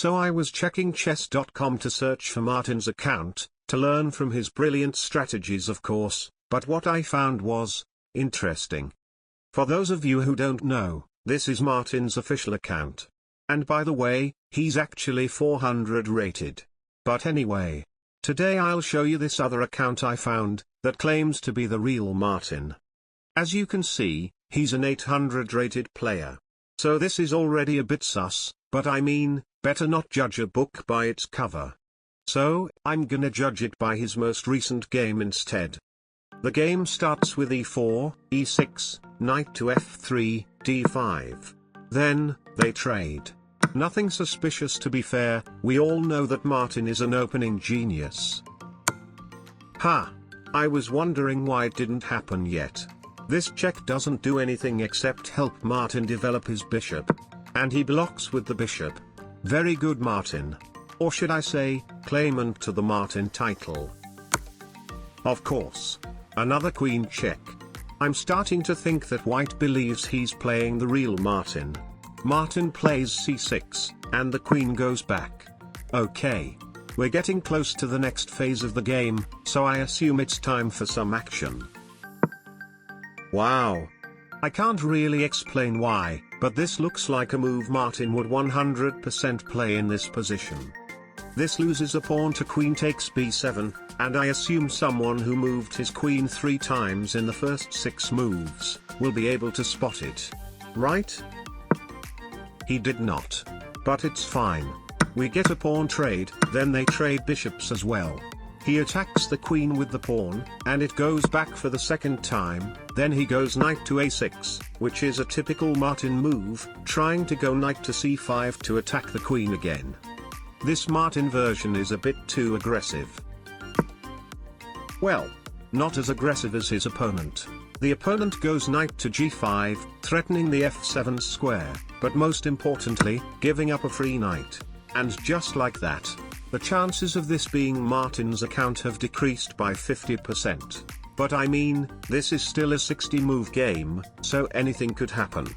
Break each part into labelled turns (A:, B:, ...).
A: So I was checking chess.com to search for Martin's account, to learn from his brilliant strategies of course, but what I found was interesting. For those of you who don't know, this is Martin's official account. And by the way, he's actually 400 rated. But anyway, today I'll show you this other account I found, that claims to be the real Martin. As you can see, he's an 800 rated player. So this is already a bit sus, but I mean, better not judge a book by its cover. So, I'm gonna judge it by his most recent game instead. The game starts with e4, e6, knight to f3, d5. Then, they trade. Nothing suspicious to be fair, we all know that Martin is an opening genius. Ha! I was wondering why it didn't happen yet. This check doesn't do anything except help Martin develop his bishop. And he blocks with the bishop. Very good Martin. Or should I say, claimant to the Martin title. Of course. Another queen check. I'm starting to think that White believes he's playing the real Martin. Martin plays c6, and the queen goes back. Okay. We're getting close to the next phase of the game, so I assume it's time for some action. Wow. I can't really explain why, but this looks like a move Martin would 100% play in this position. This loses a pawn to queen takes b7, and I assume someone who moved his queen 3 times in the first 6 moves, will be able to spot it. Right? He did not. But it's fine. We get a pawn trade, then they trade bishops as well. He attacks the queen with the pawn, and it goes back for the second time, then he goes knight to a6, which is a typical Martin move, trying to go knight to c5 to attack the queen again. This Martin version is a bit too aggressive. Well, not as aggressive as his opponent. The opponent goes knight to g5, threatening the f7 square, but most importantly, giving up a free knight. And just like that, the chances of this being Martin's account have decreased by 50%. But I mean, this is still a 60-move game, so anything could happen.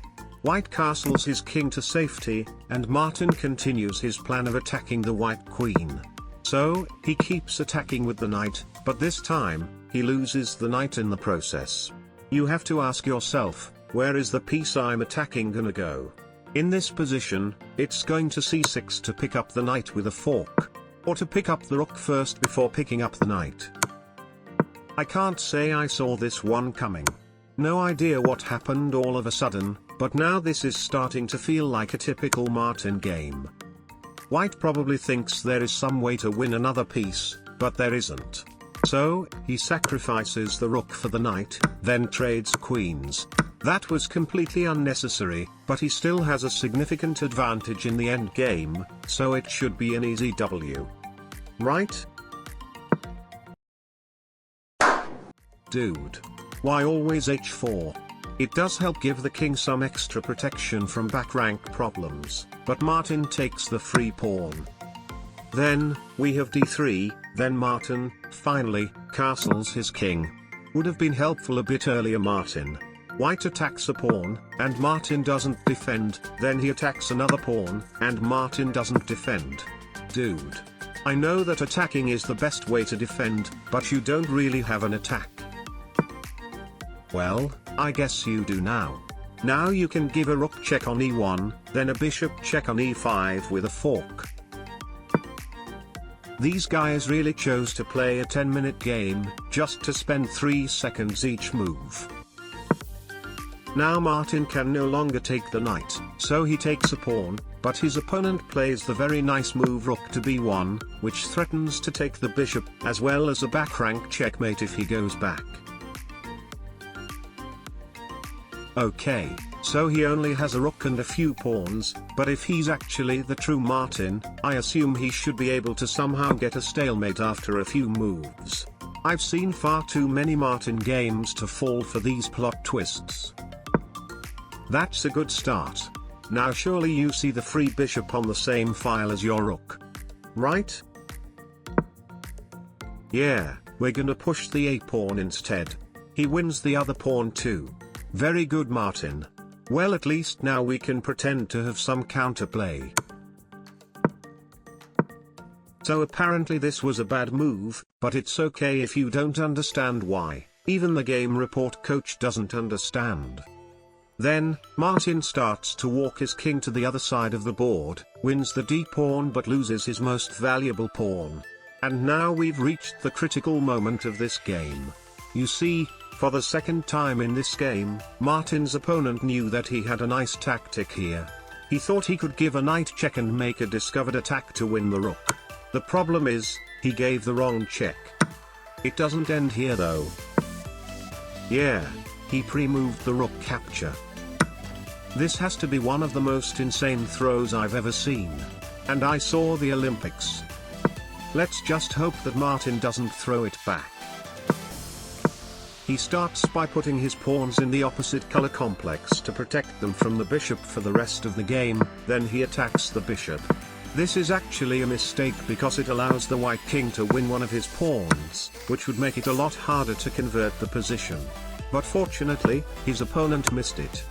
A: White castles his king to safety, and Martin continues his plan of attacking the white queen. So, he keeps attacking with the knight, but this time, he loses the knight in the process. You have to ask yourself, where is the piece I'm attacking gonna go? In this position, it's going to c6 to pick up the knight with a fork. Or to pick up the rook first before picking up the knight. I can't say I saw this one coming. No idea what happened all of a sudden, but now this is starting to feel like a typical Martin game. White probably thinks there is some way to win another piece, but there isn't. So, he sacrifices the rook for the knight, then trades queens. That was completely unnecessary, but he still has a significant advantage in the endgame, so it should be an easy W. Right? Dude. Why always h4? It does help give the king some extra protection from back rank problems, but Martin takes the free pawn. Then, we have d3, then Martin, finally, castles his king. Would have been helpful a bit earlier Martin. White attacks a pawn, and Martin doesn't defend, then he attacks another pawn, and Martin doesn't defend. Dude. I know that attacking is the best way to defend, but you don't really have an attack. Well, I guess you do now. Now you can give a rook check on e1, then a bishop check on e5 with a fork. These guys really chose to play a 10-minute game, just to spend 3 seconds each move. Now Martin can no longer take the knight, so he takes a pawn, but his opponent plays the very nice move rook to b1, which threatens to take the bishop, as well as a back rank checkmate if he goes back. Okay, so he only has a rook and a few pawns, but if he's actually the true Martin, I assume he should be able to somehow get a stalemate after a few moves. I've seen far too many Martin games to fall for these plot twists. That's a good start. Now surely you see the free bishop on the same file as your rook. Right? Yeah, we're gonna push the a-pawn instead. He wins the other pawn too. Very good Martin. Well, at least now we can pretend to have some counterplay. So apparently this was a bad move, but it's okay if you don't understand why. Even the game report coach doesn't understand. Then, Martin starts to walk his king to the other side of the board, wins the d pawn but loses his most valuable pawn. And now we've reached the critical moment of this game. You see, for the second time in this game, Martin's opponent knew that he had a nice tactic here. He thought he could give a knight check and make a discovered attack to win the rook. The problem is, he gave the wrong check. It doesn't end here though. Yeah, he pre-moved the rook capture. This has to be one of the most insane throws I've ever seen. And I saw the Olympics. Let's just hope that Martin doesn't throw it back. He starts by putting his pawns in the opposite color complex to protect them from the bishop for the rest of the game, then he attacks the bishop. This is actually a mistake because it allows the white king to win one of his pawns, which would make it a lot harder to convert the position. But fortunately, his opponent missed it.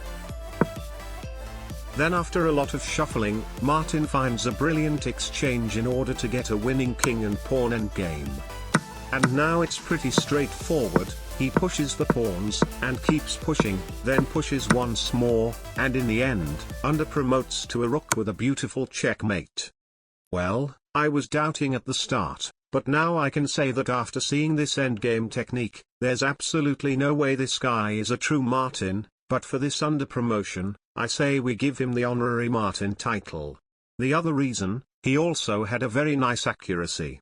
A: Then after a lot of shuffling, Martin finds a brilliant exchange in order to get a winning king and pawn endgame. And now it's pretty straightforward. He pushes the pawns, and keeps pushing, then pushes once more, and in the end, under-promotes to a rook with a beautiful checkmate. Well, I was doubting at the start, but now I can say that after seeing this endgame technique, there's absolutely no way this guy is a true Martin, but for this under-promotion, I say we give him the honorary Martin title. The other reason, he also had a very nice accuracy.